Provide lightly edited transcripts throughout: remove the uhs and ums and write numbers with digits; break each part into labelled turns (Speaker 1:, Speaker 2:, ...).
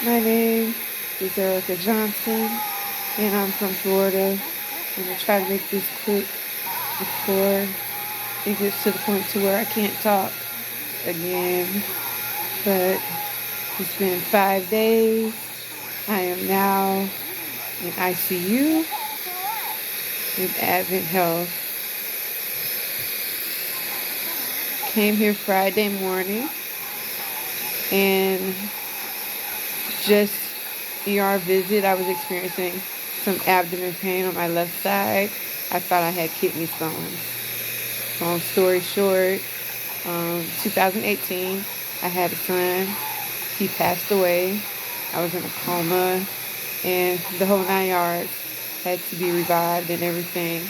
Speaker 1: My name is Erica Johnson, and I'm from Florida. I'm going to try to make this quick before it gets to the point to where I can't talk again. But it's been 5 days. I am now in ICU with Advent Health. Came here Friday morning and just ER visit. I was experiencing some abdomen pain on my left side. I thought I had kidney stones. Long story short, 2018, I had a son. He passed away. I was in a coma, and the whole 9 yards had to be revived and everything.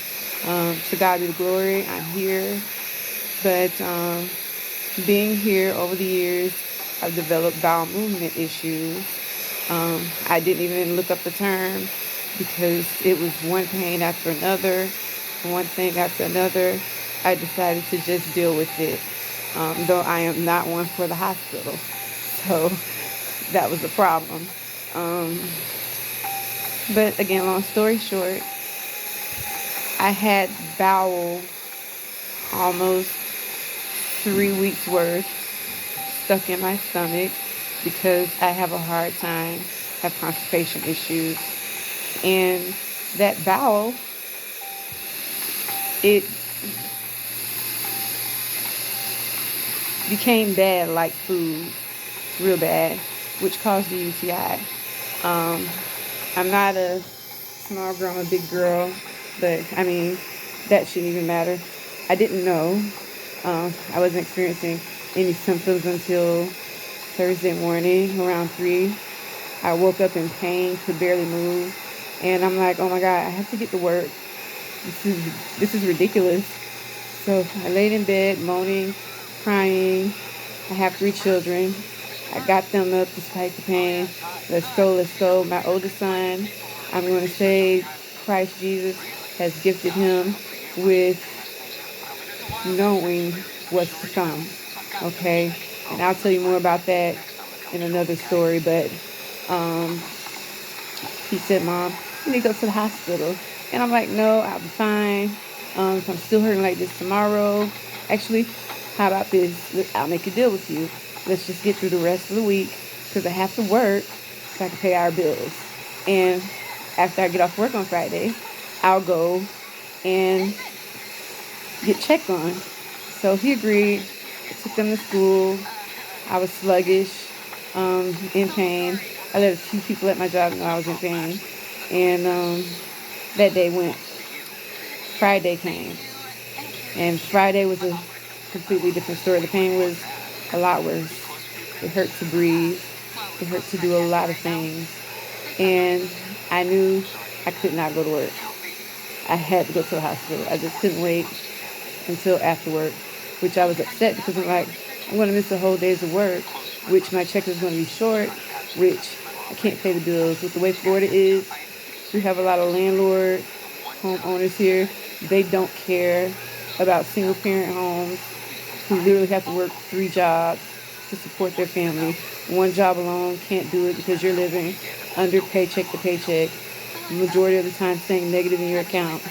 Speaker 1: To God be the glory. I'm here, but being here over the years, I've developed bowel movement issues. I didn't even look up the term because it was one pain after another, one thing after another. I decided to just deal with it, though I am not one for the hospital. So that was a problem. But again, long story short, I had bowel almost 3 weeks worth stuck in my stomach because I have a hard time, have constipation issues. And that bowel, it became bad like food, real bad, which caused the UTI. I'm not a small girl, I'm a big girl, but I mean, that shouldn't even matter. I didn't know. I wasn't experiencing any symptoms until Thursday morning around 3. I woke up in pain, could barely move, and I'm like, oh my God, I have to get to work. This is ridiculous. So I laid in bed moaning, crying. I have 3 children. I got them up despite the pain. Let's go, let's go. My oldest son, I'm going to say Christ Jesus has gifted him with knowing what's to come. Okay? And I'll tell you more about that in another story. But he said, Mom, you need to go to the hospital. And I'm like, no, I'll be fine. If I'm still hurting like this tomorrow, actually, how about this? I'll make a deal with you. Let's just get through the rest of the week because I have to work so I can pay our bills. And after I get off work on Friday, I'll go and get checked on. So he agreed. I took them to school. I was sluggish, in pain. I let a few people at my job know I was in pain. And that day went. Friday came. And Friday was a completely different story. The pain was a lot worse. It hurt to breathe. It hurt to do a lot of things. And I knew I could not go to work. I had to go to the hospital. I just couldn't wait until after work, which I was upset because I'm like, I'm going to miss a whole day's of work, which my check is going to be short, which I can't pay the bills. With the way Florida is, we have a lot of landlord homeowners here. They don't care about single parent homes who literally have to work 3 jobs to support their family. One job alone can't do it because you're living under paycheck to paycheck. The majority of the time staying negative in your account.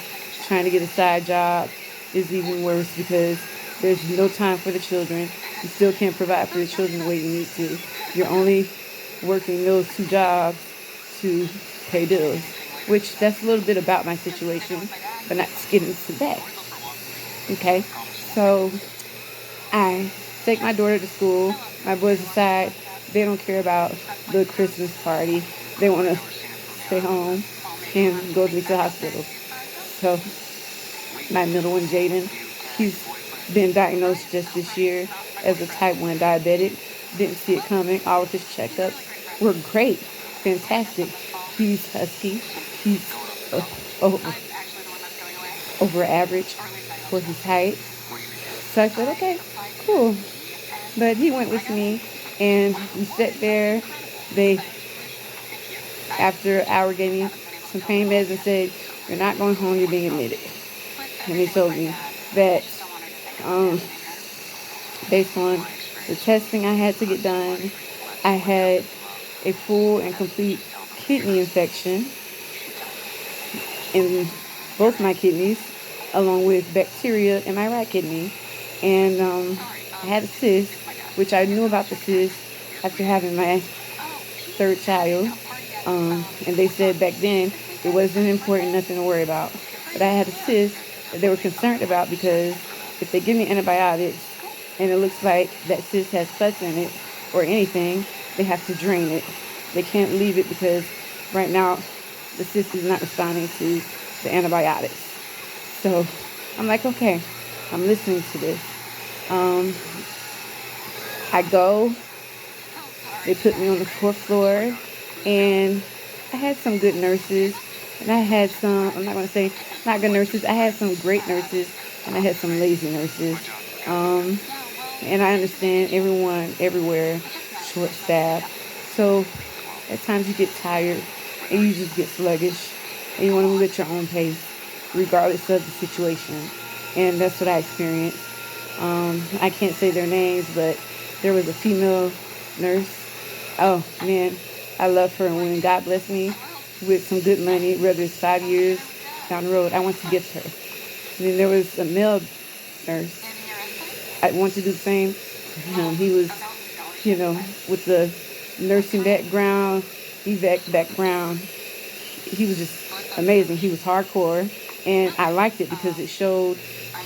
Speaker 1: Trying to get a side job is even worse because there's no time for the children. You still can't provide for your children the way you need to. You're only working those 2 jobs to pay bills, which that's a little bit about my situation, but not getting into that. Okay, so I take my daughter to school. My boys decide they don't care about the Christmas party. They want to stay home and go to the hospital. So my middle one, Jaden, he's been diagnosed just this year as a type 1 diabetic. Didn't see it coming. All of his checkups were great, fantastic. He's husky. He's over average for his height. So I said, okay, cool. But he went with me, and we sat there. They, after an hour, gave me some pain meds and said, you're not going home, you're being admitted. And they told me that based on the testing I had to get done, I had a full and complete kidney infection in both my kidneys, along with bacteria in my right kidney. And I had a cyst, which I knew about the cyst after having my third child. And they said back then it wasn't important, nothing to worry about. But I had a cyst that they were concerned about because if they give me antibiotics and it looks like that cyst has pus in it or anything, they have to drain it. They can't leave it because right now the cyst is not responding to the antibiotics. So I'm like, okay, I'm listening to this. I go, they put me on the fourth floor, and I had some good nurses, and I had some, I'm not going to say not good nurses, I had some great nurses, and I had some lazy nurses. And I understand everyone, everywhere, short-staffed. So at times you get tired, and you just get sluggish, and you want to move at your own pace, regardless of the situation. And that's what I experienced. I can't say their names, but there was a female nurse. Oh, man, I love her. And when God blessed me with some good money, whether it's 5 years down the road, I want to gift her. And then there was a male nurse. I want to do the same. He was, with the nursing background, evac background. He was just amazing. He was hardcore, and I liked it because it showed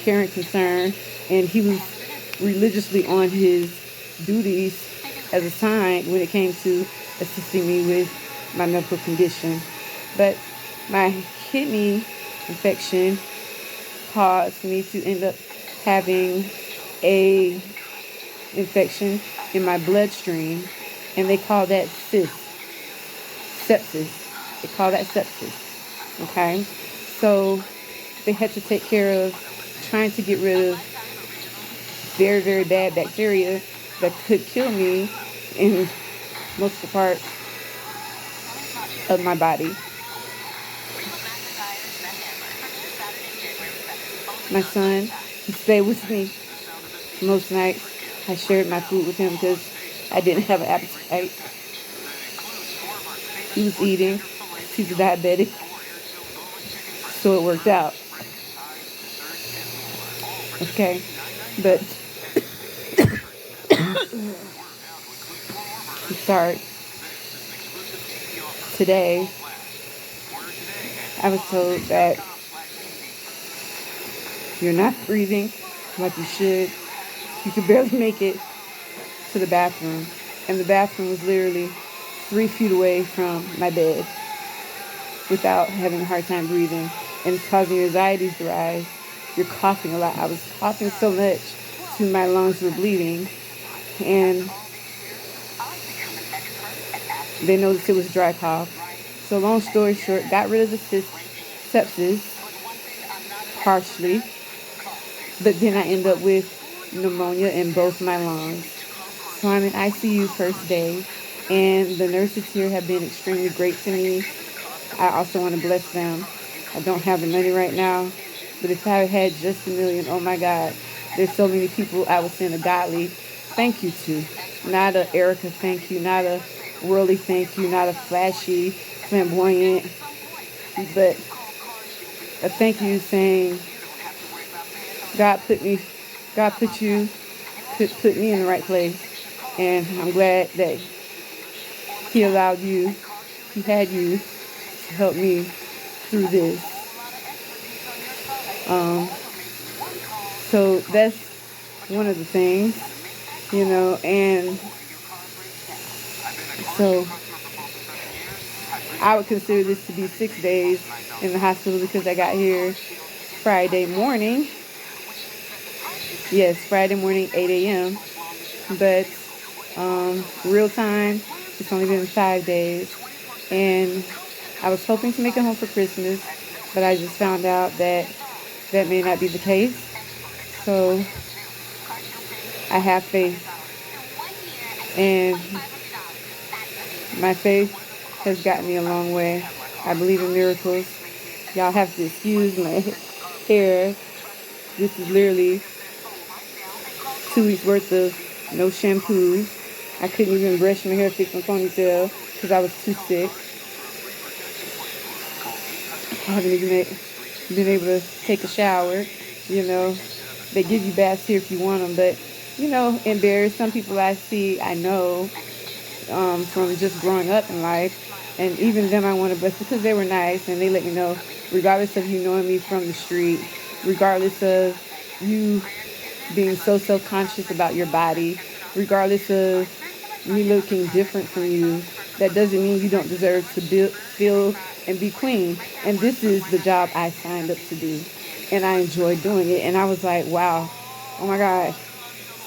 Speaker 1: care and concern, and he was religiously on his duties as a sign when it came to assisting me with my medical condition. But my kidney infection caused me to end up having a infection in my bloodstream, and they call that sepsis. They call that sepsis. Okay, so they had to take care of trying to get rid of very, very bad bacteria that could kill me in most of the parts of my body. My son, he stayed with me most nights. I shared my food with him because I didn't have an appetite. He was eating. He's a diabetic. So it worked out. Okay. But to start today, I was told that you're not breathing like you should. You could barely make it to the bathroom. And the bathroom was literally 3 feet away from my bed without having a hard time breathing. And it's causing your anxieties to rise. You're coughing a lot. I was coughing so much to my lungs were bleeding. And they noticed it was dry cough. So long story short, got rid of the sepsis partially. But then I end up with pneumonia in both my lungs. So I'm in ICU first day. And the nurses here have been extremely great to me. I also want to bless them. I don't have the money right now. But if I had just $1 million, oh my God, there's so many people I would send a godly thank you to. Not a Erica thank you, not a worldly thank you, not a flashy, flamboyant, but a thank you saying, God put me in the right place. And I'm glad that He had you to help me through this. So that's one of the things, and so I would consider this to be 6 days in the hospital because I got here Friday morning. Yes, Friday morning, 8 a.m. But real time, it's only been 5 days. And I was hoping to make it home for Christmas, but I just found out that may not be the case. So I have faith. And my faith has gotten me a long way. I believe in miracles. Y'all have to excuse my hair. This is literally 2 weeks worth of no shampoo. I couldn't even brush my hair, fix my ponytail. because I was too sick. I haven't even been able to take a shower. You know, they give you baths here if you want them, but embarrassed. Some people I see, I know from just growing up in life, and even them I want to bless because they were nice and they let me know, regardless of you knowing me from the street, regardless of you being so self-conscious about your body, regardless of me looking different from you, that doesn't mean you don't deserve to feel and be queen. And this is the job I signed up to do, and I enjoy doing it. And I was like, wow, oh my God.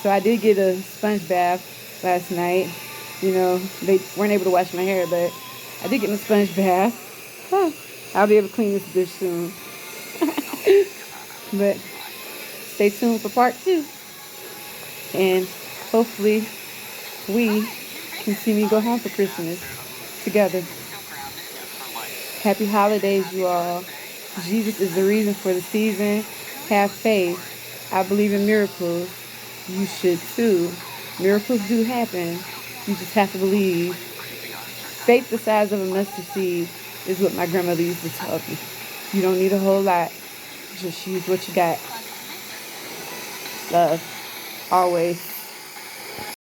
Speaker 1: So I did get a sponge bath last night. They weren't able to wash my hair, but I did get a sponge bath. Huh. I'll be able to clean this dish soon. But stay tuned for part 2. And hopefully we can see me go home for Christmas together. Happy holidays, you all. Jesus is the reason for the season. Have faith. I believe in miracles. You should too. Miracles do happen. You just have to believe. Faith the size of a mustard seed is what my grandmother used to tell me. You don't need a whole lot. Just use what you got. Love. Always.